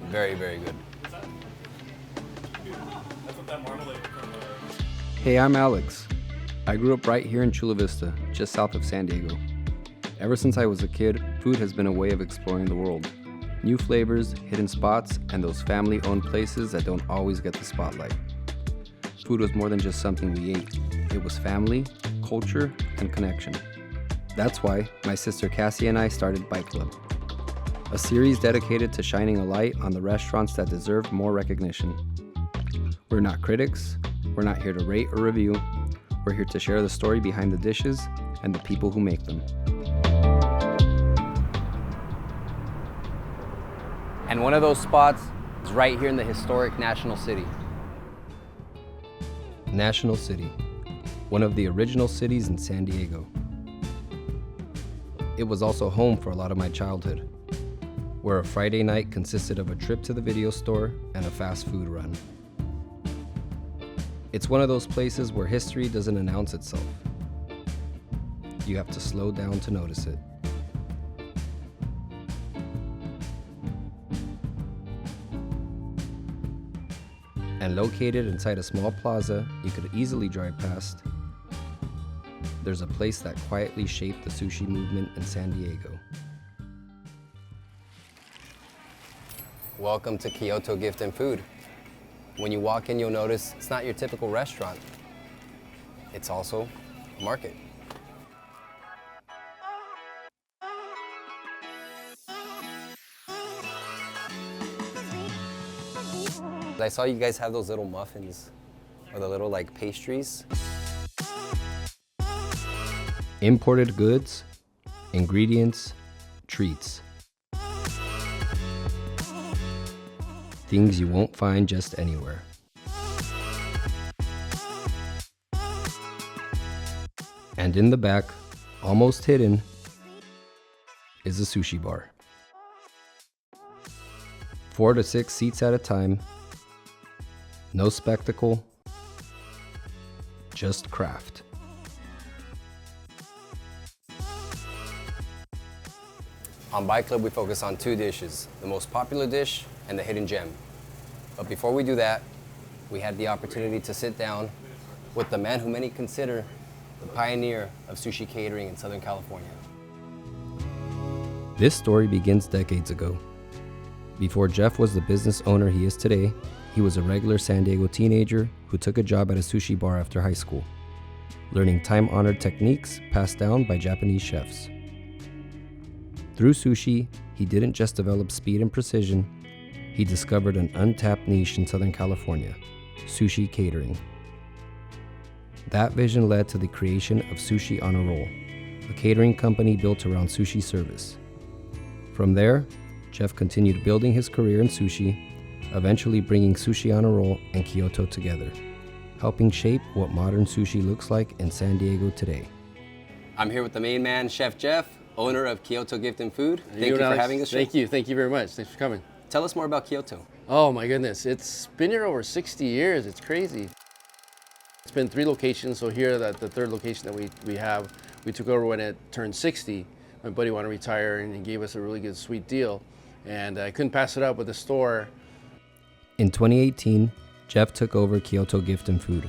Very, very good. Hey, I'm Alex. I grew up right here in Chula Vista, just south of San Diego. Ever since I was a kid, food has been a way of exploring the world. New flavors, hidden spots, and those family-owned places that don't always get the spotlight. Food was more than just something we ate. It was family, culture, and connection. That's why my sister Cassie and I started Bite Club, a series dedicated to shining a light on the restaurants that deserve more recognition. We're not critics, we're not here to rate or review, we're here to share the story behind the dishes and the people who make them. And one of those spots is right here in the historic National City. National City, one of the original cities in San Diego. It was also home for a lot of my childhood, where a Friday night consisted of a trip to the video store and a fast food run. It's one of those places where history doesn't announce itself. You have to slow down to notice it. And located inside a small plaza you could easily drive past, there's a place that quietly shaped the sushi movement in San Diego. Welcome to Kyoto Gift Food. When you walk in, you'll notice it's not your typical restaurant. It's also a market. I saw you guys have those little muffins, or the little like pastries. Imported goods, ingredients, treats. Things you won't find just anywhere. And in the back, almost hidden, is a sushi bar. 4 to 6 seats at a time. No spectacle, just craft. On Bite Club, we focus on 2 dishes, the most popular dish and the hidden gem. But before we do that, we had the opportunity to sit down with the man who many consider the pioneer of sushi catering in Southern California. This story begins decades ago. Before Jeff was the business owner he is today, he was a regular San Diego teenager who took a job at a sushi bar after high school, learning time-honored techniques passed down by Japanese chefs. Through sushi, he didn't just develop speed and precision, he discovered an untapped niche in Southern California, sushi catering. That vision led to the creation of Sushi On A Roll, a catering company built around sushi service. From there, Jeff continued building his career in sushi, eventually bringing Sushi On A Roll and Kyoto together, helping shape what modern sushi looks like in San Diego today. I'm here with the main man, Chef Jeff, owner of Kyoto Gift Food. Thank you for having us. Thank you very much. Thanks for coming. Tell us more about Kyoto. Oh my goodness, it's been here over 60 years. It's crazy. It's been 3 locations, so here at the 3rd location that we have, we took over when it turned 60. My buddy wanted to retire and he gave us a really good sweet deal, and I couldn't pass it up with the store. In 2018, Jeff took over Kyoto Gift Food,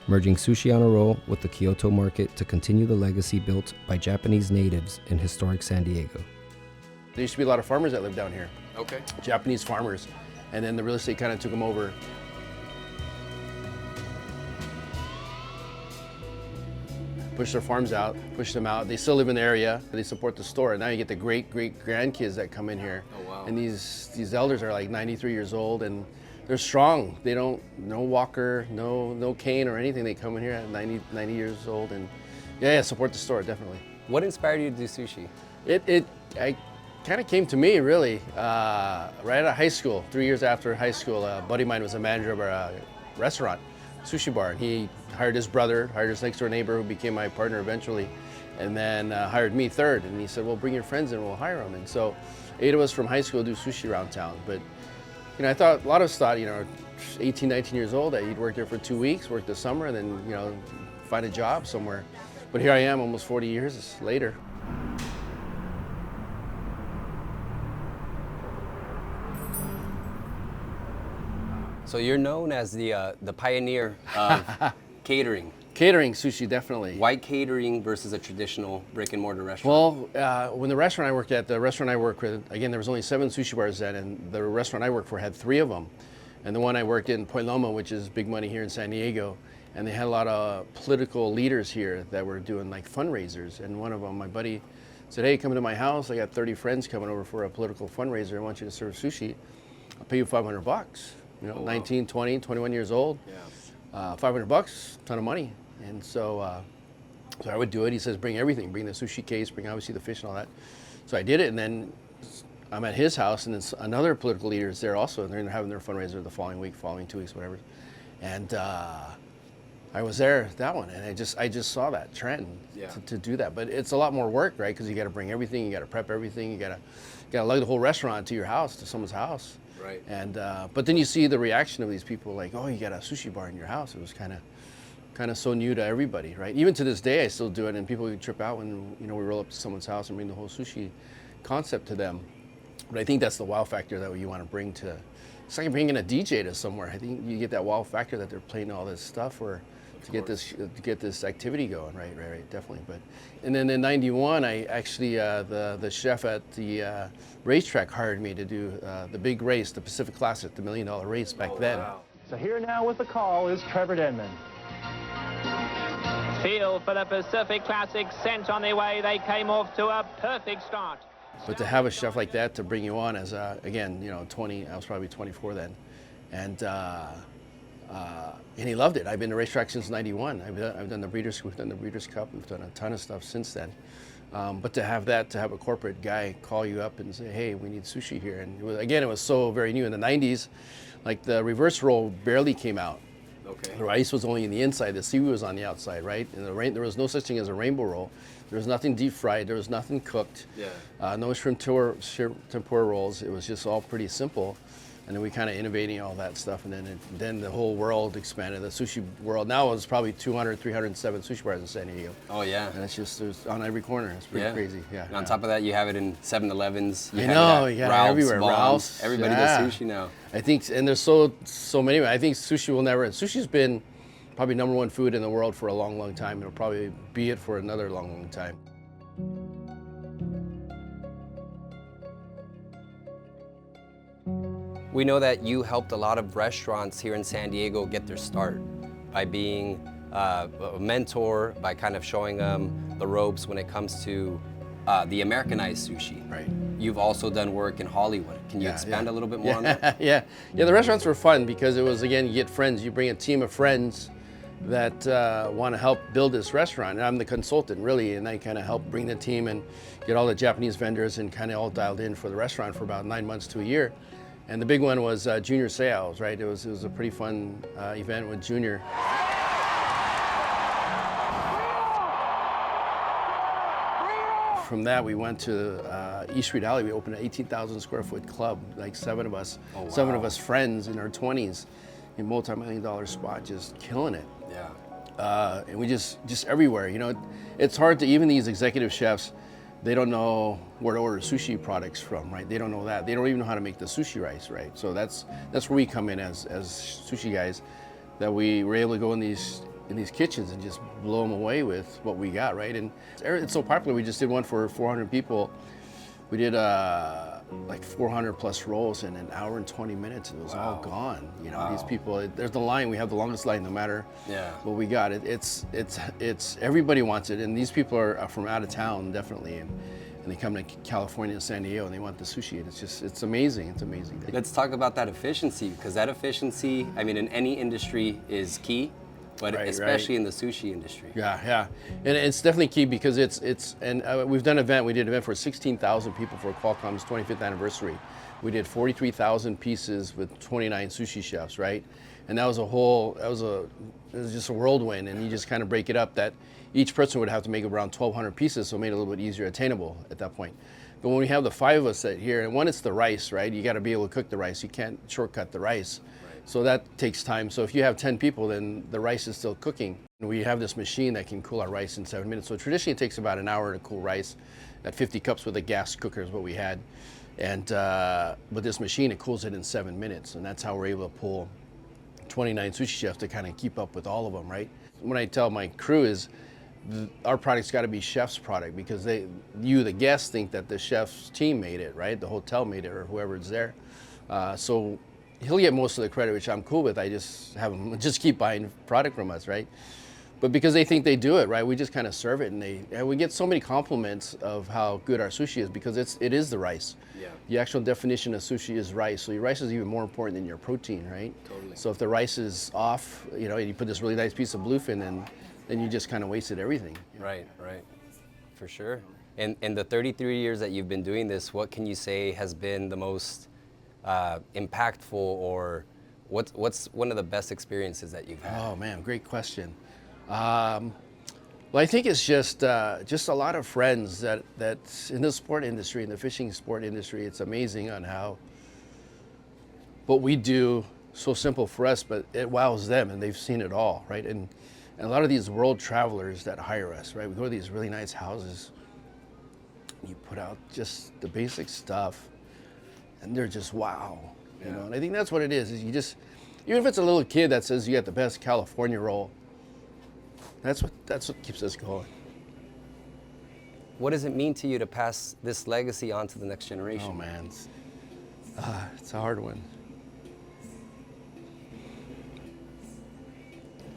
merging Sushi On A Roll with the Kyoto Market to continue the legacy built by Japanese natives in historic San Diego. There used to be a lot of farmers that lived down here. Okay. Japanese farmers, and then the real estate kind of took them over. Pushed their farms out, pushed them out. They still live in the area, but they support the store. And now you get the great grandkids that come in here. Oh, wow. And these elders are like 93 years old, and they're strong. They don't, no walker, no cane or anything. They come in here at 90 years old, and yeah, support the store, definitely. What inspired you to do sushi? I kind of came to me, really, right out of high school. 3 years after high school, a buddy of mine was a manager of a restaurant, sushi bar. And he hired his brother, hired his next door neighbor who became my partner eventually, and then hired me third. And he said, well, bring your friends in, we'll hire them. And so 8 of us from high school do sushi around town. But I thought, a lot of us thought, 18, 19 years old, that you'd work there for 2 weeks, work the summer, and then, find a job somewhere. But here I am almost 40 years later. So you're known as the pioneer of catering. Catering sushi, definitely. Why catering versus a traditional brick and mortar restaurant? Well, when the restaurant I worked with, again, there was only 7 sushi bars then, and the restaurant I worked for had 3 of them. And the one I worked in, Point Loma, which is big money here in San Diego, and they had a lot of political leaders here that were doing like fundraisers. And one of them, my buddy, said, "Hey, come to my house. I got 30 friends coming over for a political fundraiser. I want you to serve sushi. I'll pay you $500. You know, 19, 20, 21 years old. Yeah. $500, ton of money." And so I would do it. He says, "Bring everything. Bring the sushi case. Bring obviously the fish and all that." So I did it, and then I'm at his house, and then another political leader is there also, and they're having their fundraiser the following week, following 2 weeks, whatever. And I was there that one, and I just saw that trend to do that. But it's a lot more work, right? Because you got to bring everything, you got to prep everything, you got to lug the whole restaurant to your house, to someone's house. Right. And but then you see the reaction of these people, like, "Oh, you got a sushi bar in your house." It was kind of so new to everybody, right? Even to this day, I still do it, and people would trip out when we roll up to someone's house and bring the whole sushi concept to them. But I think that's the wow factor that you want to bring to. It's like bringing a DJ to somewhere. I think you get that wow factor that they're playing all this stuff, or to get this activity going, right, definitely. But and then in '91, I actually the chef at the racetrack hired me to do the big race, the Pacific Classic, the $1 million race back then. Wow. So here now with the call is Trevor Denman. Field for the Pacific Classic sent on their way. They came off to a perfect start. But to have a chef like that to bring you on as again, 20, I was probably 24 then, and he loved it. I've been to racetrack since '91. I've done the Breeders' Cup. We've done a ton of stuff since then. But to have a corporate guy call you up and say, "Hey, we need sushi here," and it was so very new in the '90s. Like the reverse roll barely came out. Okay. The rice was only in the inside. The seaweed was on the outside, right? And there was no such thing as a rainbow roll. There was nothing deep fried. There was nothing cooked. Yeah. No shrimp tempura rolls. It was just all pretty simple. And then we kind of innovating all that stuff, and then the whole world expanded. The sushi world now is probably 200, 307 sushi bars in San Diego. Oh yeah. And it's just there's on every corner. It's pretty crazy. Yeah. And on top of that, you have it in 7-Elevens. I know. Yeah. Everywhere. Vaughn's. Ralph's. Everybody does sushi now. I think, and there's so many. I think sushi will never. Sushi's been probably #1 food in the world for a long, long time. It'll probably be it for another long, long time. We know that you helped a lot of restaurants here in San Diego get their start by being a mentor, by kind of showing them the ropes when it comes to the Americanized sushi. Right. You've also done work in Hollywood. Can you expand a little bit more on that? Yeah. The restaurants were fun because it was, again, you get friends. You bring a team of friends that want to help build this restaurant. And I'm the consultant, really, and I kind of help bring the team and get all the Japanese vendors and kind of all dialed in for the restaurant for about 9 months to a year. And the big one was Junior Seau's, right? It was a pretty fun event with Junior. From that, we went to East Street Alley. We opened an 18,000 square foot club, like 7 of us, Oh, wow. 7 of us friends in our 20s, in multi-million-dollar spot, just killing it. Yeah. And we just everywhere. It's hard to, even these executive chefs, they don't know where to order sushi products from, right? They don't know that. They don't even know how to make the sushi rice, right? So that's where we come in as sushi guys, that we were able to go in these kitchens and just blow them away with what we got, right? And it's so popular. We just did one for 400 people. We did like 400 plus rolls in 1 hour and 20 minutes. It was all gone. These people. There's the line. We have the longest line, no matter what we got. It's everybody wants it, and these people are from out of town, definitely, and they come to California and San Diego, and they want the sushi. And it's amazing. It's amazing. Let's talk about that efficiency, because that efficiency, I mean, in any industry is key. But especially in the sushi industry. Yeah, and it's definitely key because we've done we did an event for 16,000 people for Qualcomm's 25th anniversary. We did 43,000 pieces with 29 sushi chefs, right? And that was just a whirlwind, and you just kind of break it up that each person would have to make around 1,200 pieces, so it made it a little bit easier attainable at that point. But when we have the 5 of us here, and one, it's the rice, right? You got to be able to cook the rice. You can't shortcut the rice. So that takes time. So if you have 10 people, then the rice is still cooking. And we have this machine that can cool our rice in 7 minutes. So traditionally it takes about an hour to cool rice. At 50 cups with a gas cooker is what we had. And with this machine, it cools it in 7 minutes. And that's how we're able to pull 29 sushi chefs to kind of keep up with all of them, right? When I tell my crew is, our product's got to be chef's product, because you, the guests, think that the chef's team made it, right? The hotel made it, or whoever's there. So he'll get most of the credit, which I'm cool with. I just have him just keep buying product from us, right? But because they think they do it, right? We just kind of serve it, and we get so many compliments of how good our sushi is, because it is the rice. Yeah. The actual definition of sushi is rice. So your rice is even more important than your protein, right? Totally. So if the rice is off, and you put this really nice piece of bluefin in, then you just kind of wasted everything. Right, for sure. And in the 33 years that you've been doing this, what can you say has been the most impactful, or what's one of the best experiences that you've had? Oh man, great question. Well, I think it's just a lot of friends that's in the sport industry, in the fishing sport industry. It's amazing on how what we do, so simple for us, but it wows them, and they've seen it all, right? And a lot of these world travelers that hire us, right? We go to these really nice houses. You put out just the basic stuff, and they're just wow, you know. And I think that's what it is you just, even if it's a little kid that says you got the best California roll, that's what keeps us going. What does it mean to you to pass this legacy on to the next generation? Oh man, it's a hard one.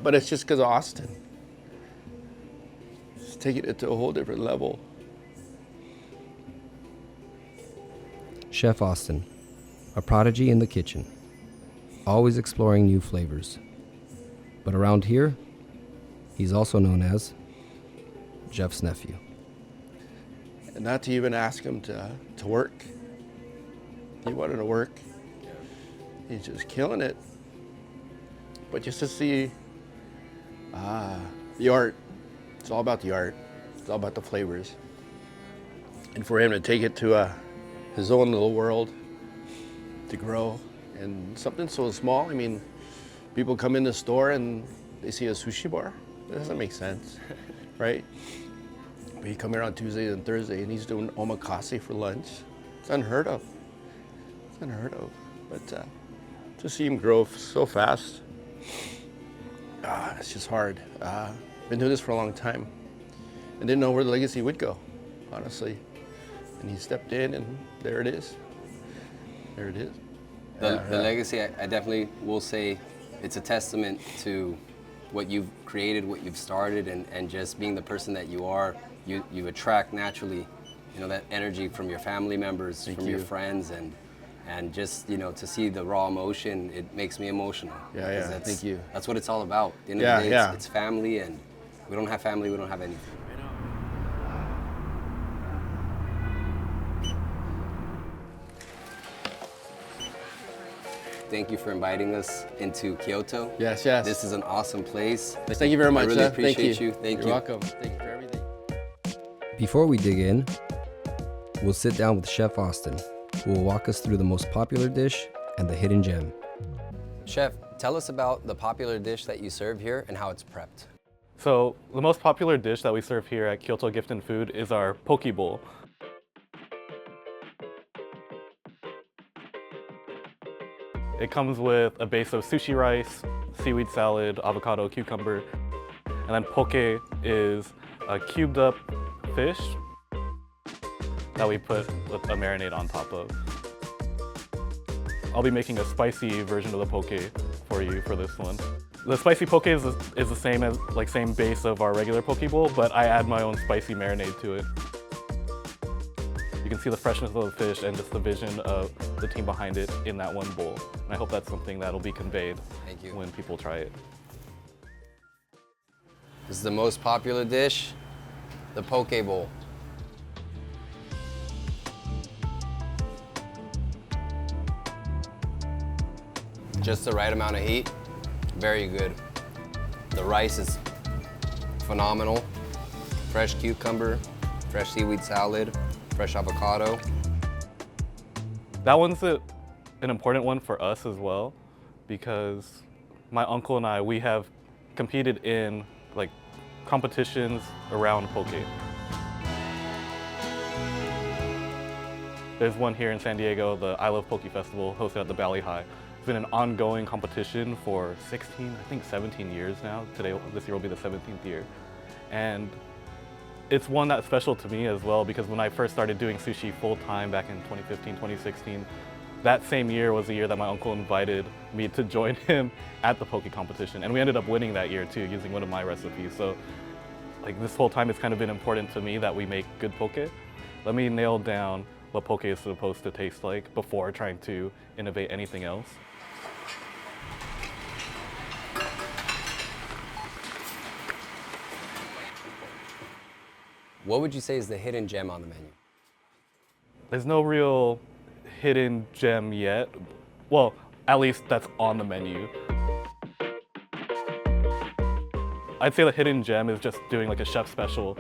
But it's just because of Austin. It's taking it to a whole different level. Chef Austin, a prodigy in the kitchen, always exploring new flavors. But around here, he's also known as Jeff's nephew. And not to even ask him to work. He wanted to work. He's just killing it. But just to see the art, it's all about the art. It's all about the flavors. And for him to take it to his own little world, to grow, and something so small. I mean, people come in the store and they see a sushi bar. That doesn't make sense, right? But you come here on Tuesday and Thursday, and he's doing omakase for lunch. It's unheard of. It's unheard of. But to see him grow so fast, it's just hard. Been doing this for a long time, and didn't know where the legacy would go, honestly. And he stepped in, and there it is. There it is. The legacy, I definitely will say, it's a testament to what you've created, what you've started, and just being the person that you are. You attract naturally, that energy from your family members, from your friends, and just to see the raw emotion, it makes me emotional. Yeah. Thank you. That's what it's all about. At the end of the day, it's family, and we don't have family, we don't have anything. Thank you for inviting us into Kyoto. Yes. This is an awesome place. Thank you very much. I really appreciate you. Thank you. You're welcome. Thank you for everything. Before we dig in, we'll sit down with Chef Austin, who will walk us through the most popular dish and the hidden gem. Chef, tell us about the popular dish that you serve here and how it's prepped. So the most popular dish that we serve here at Kyoto Gift Food is our poke bowl. It comes with a base of sushi rice, seaweed salad, avocado, cucumber, and then poke is a cubed up fish that we put with a marinade on top of. I'll be making a spicy version of the poke for you for this one. The spicy poke is the same as same base of our regular poke bowl, but I add my own spicy marinade to it. You can see the freshness of the fish and just the vision of the team behind it in that one bowl. And I hope that's something that'll be conveyed when people try it. This is the most popular dish, the poke bowl. Just the right amount of heat, very good. The rice is phenomenal. Fresh cucumber, fresh seaweed salad, fresh avocado. That one's an important one for us as well, because my uncle and I, we have competed in competitions around poke. There's one here in San Diego, the I Love Poke Festival, hosted at the Valley High. been an ongoing competition for 16, I think 17 years now. This year will be the 17th year. And it's one that's special to me as well, because when I first started doing sushi full-time back in 2015, 2016, that same year was the year that my uncle invited me to join him at the poke competition. And we ended up winning that year too, using one of my recipes. So like this whole time it's kind of been important to me that we make good poke. Let me nail down what poke is supposed to taste like before trying to innovate anything else. What would you say is the hidden gem on the menu? There's no real hidden gem yet. Well, at least that's on the menu. I'd say the hidden gem is just doing like a chef special.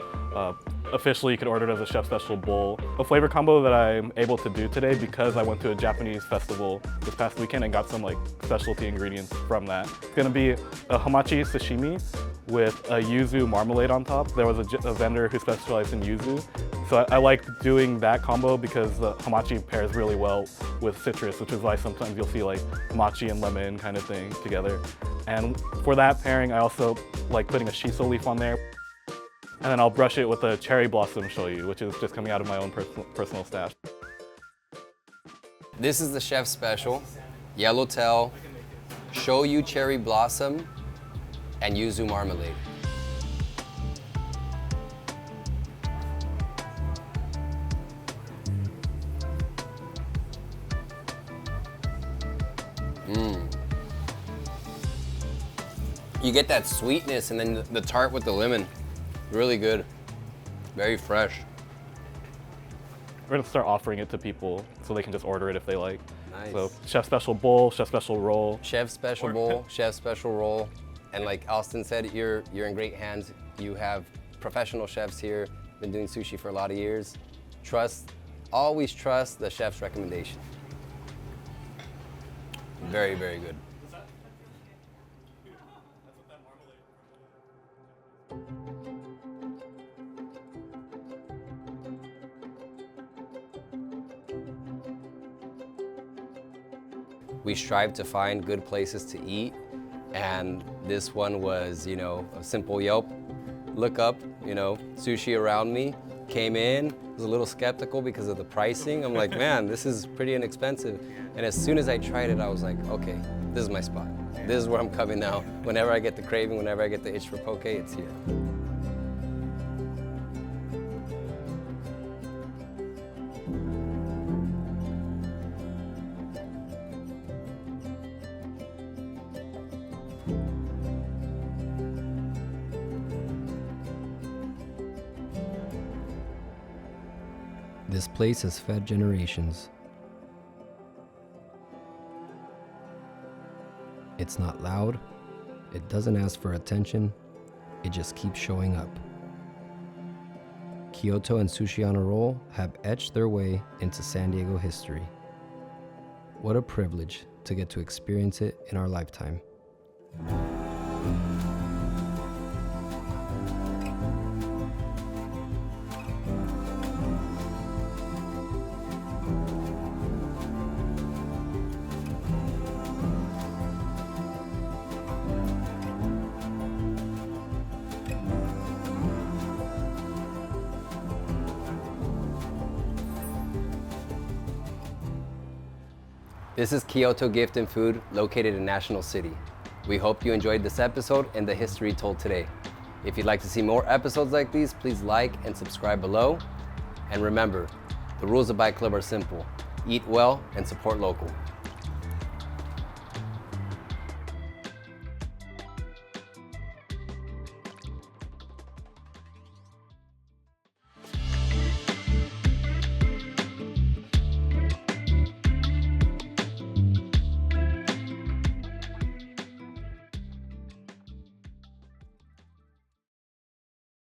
Officially, you could order it as a chef special bowl. A flavor combo that I'm able to do today because I went to a Japanese festival this past weekend and got some like specialty ingredients from that. It's gonna be a hamachi sashimi with a yuzu marmalade on top. There was a vendor who specialized in yuzu. So I like doing that combo because the hamachi pairs really well with citrus, which is why sometimes you'll see like hamachi and lemon kind of thing together. And for that pairing, I also like putting a shiso leaf on there. And then I'll brush it with a cherry blossom shoyu, which is just coming out of my own personal stash. This is the chef's special, yellowtail, shoyu cherry blossom, and yuzu marmalade. You get that sweetness and then the tart with the lemon. Really good, very fresh. We're gonna start offering it to people so they can just order it if they like. Nice. So chef special bowl, chef special roll. Chef special bowl, chef special roll. And like Austin said, you're in great hands. You have professional chefs here, been doing sushi for a lot of years. Always trust the chef's recommendation. Very, very good. We strive to find good places to eat, and this one was, a simple Yelp look up, sushi around me. Came in, was a little skeptical because of the pricing. I'm like, man, this is pretty inexpensive. And as soon as I tried it, I was like, okay, this is my spot. This is where I'm coming now. Whenever I get the craving, whenever I get the itch for poke, it's here. This place has fed generations. It's not loud, it doesn't ask for attention, it just keeps showing up. Kyoto and Sushi On A Roll have etched their way into San Diego history. What a privilege to get to experience it in our lifetime. This is Kyoto Gift Food, located in National City. We hope you enjoyed this episode and the history told today. If you'd like to see more episodes like these, please like and subscribe below. And remember, the rules of Bike Club are simple. Eat well and support local.